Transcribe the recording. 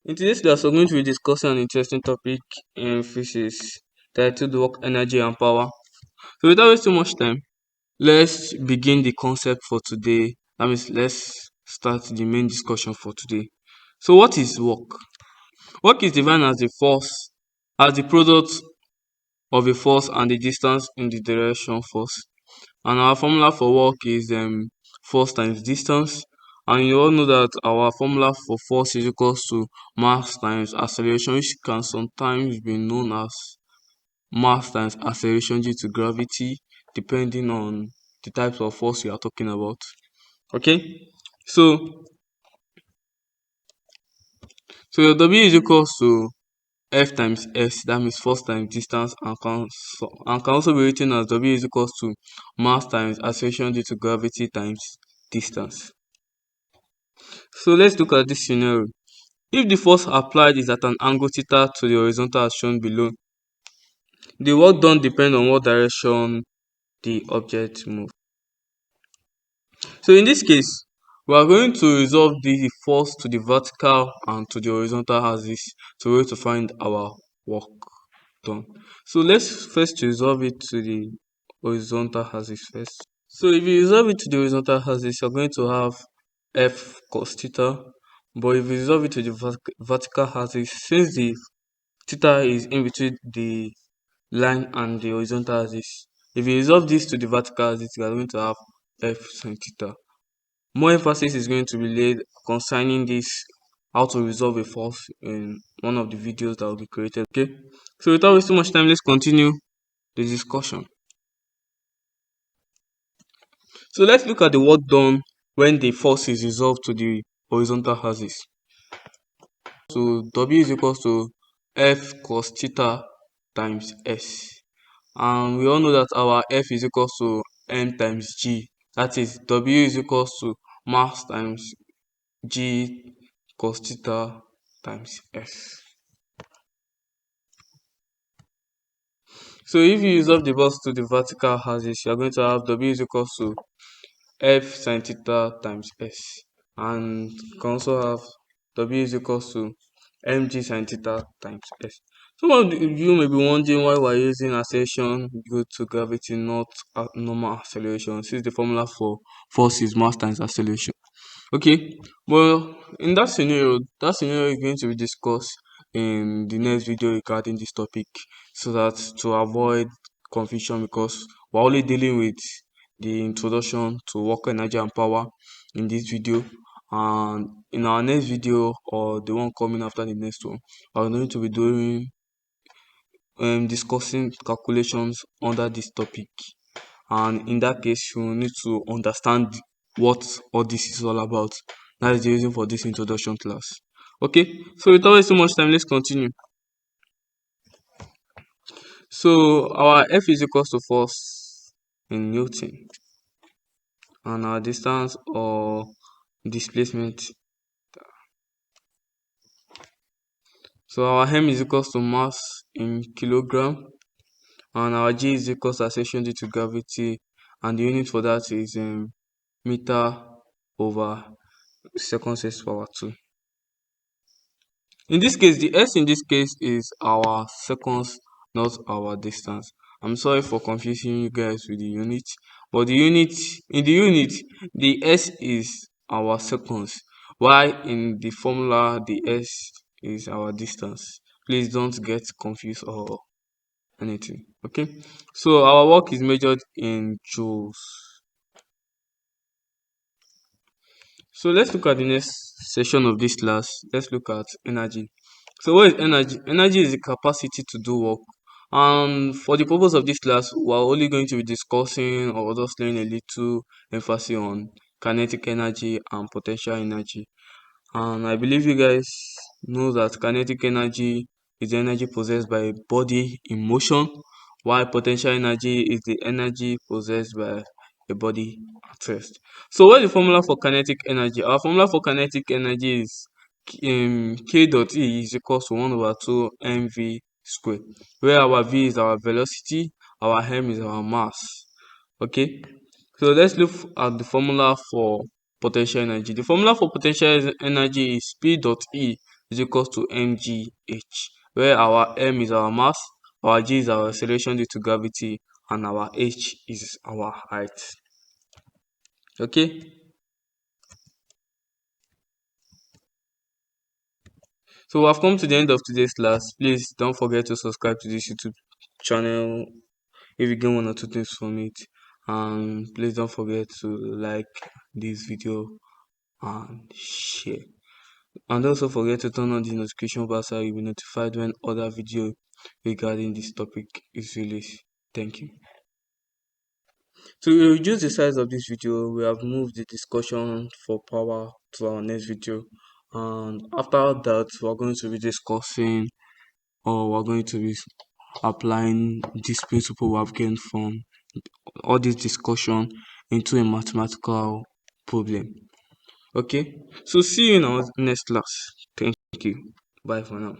In today's class, we're going to be discussing an interesting topic in physics titled work, energy, and power. So, without wasting much time, let's begin the concept for today. That means, let's start the main discussion for today. So, what is work? Work is defined as the force, as the product of a force and the distance in the direction force. And our formula for work is force times distance. And you all know that our formula for force is equals to mass times acceleration, which can sometimes be known as mass times acceleration due to gravity, depending on the types of force we are talking about. Okay, so your W is equals to F times S, that means force times distance, and can also be written as W is equals to mass times acceleration due to gravity times distance. So let's look at this scenario. If the force applied is at an angle theta to the horizontal as shown below, the work done depends on what direction the object moves. So in this case, we are going to resolve the force to the vertical and to the horizontal axis to be able to find our work done. So let's first resolve it to the horizontal axis first. So if you resolve it to the horizontal axis, you're going to have F cos theta. But if you resolve it to the vertical axis, since the theta is in between the line and the horizontal axis, if you resolve this to the vertical axis, you are going to have F sin theta. More emphasis is going to be laid concerning this, how to resolve a force, in one of the videos that will be created. Okay, so without wasting much time, let's continue the discussion. So let's look at the work done when the force is resolved to the horizontal axis. So W is equals to F cos theta times S. And we all know that our F is equals to M times G. That is, W is equals to mass times G cos theta times S. So if you resolve the box to the vertical axis, you are going to have W is equals to F sin theta times S. And you can also have W is equals to mg sin theta times S. Some of you may be wondering why we're using acceleration due to gravity, not normal acceleration, since the formula for force is mass times acceleration. Okay, well, in that scenario is going to be discussed in the next video regarding this topic, so that to avoid confusion, because we're only dealing with the introduction to work, energy, and power in this video. And in our next video, or the one coming after the next one, we're going to be doing discussing calculations under this topic. And in that case, you need to understand what all this is all about. That is the reason for this introduction class. Okay, so without wasting much time, let's continue. So our F is equals to force in Newton, and our distance or displacement. So our M is equals to mass in kilogram, and our G is equals to acceleration due to gravity, and the unit for that is meter over seconds raised to power 2. In this case, the S in this case is our seconds, not our distance. I'm sorry for confusing you guys with the unit, but in the unit, the S is our seconds, while in the formula, the S is our distance. Please don't get confused or anything. Okay, so our work is measured in joules. So let's look at the next section of this class. Let's look at energy. So what is energy? Energy is the capacity to do work. And for the purpose of this class, we're only going to be discussing or just laying a little emphasis on kinetic energy and potential energy. And I believe you guys know that kinetic energy is the energy possessed by a body in motion, while potential energy is the energy possessed by a body at rest. So what is the formula for kinetic energy? Our formula for kinetic energy is K dot E is equals to 1 over 2 mv squared, where our V is our velocity, our M is our mass. Okay, so let's look at the formula for potential energy. The formula for potential energy is P dot E is equals to mgh, where our m is our mass, our g is our acceleration due to gravity, and our h is our height. Okay, so we have come to the end of today's class. Please don't forget to subscribe to this YouTube channel if you gain one or two things from it, and please don't forget to like this video and share, and also forget to turn on the notification bell so you'll be notified when other video regarding this topic is released. Thank you. To reduce the size of this video, we have moved the discussion for power to our next video, and after that we're going to be discussing, or we're going to be applying this principle we have gained from all this discussion into a mathematical problem. Okay, so see you in our next class. Thank you. Bye for now.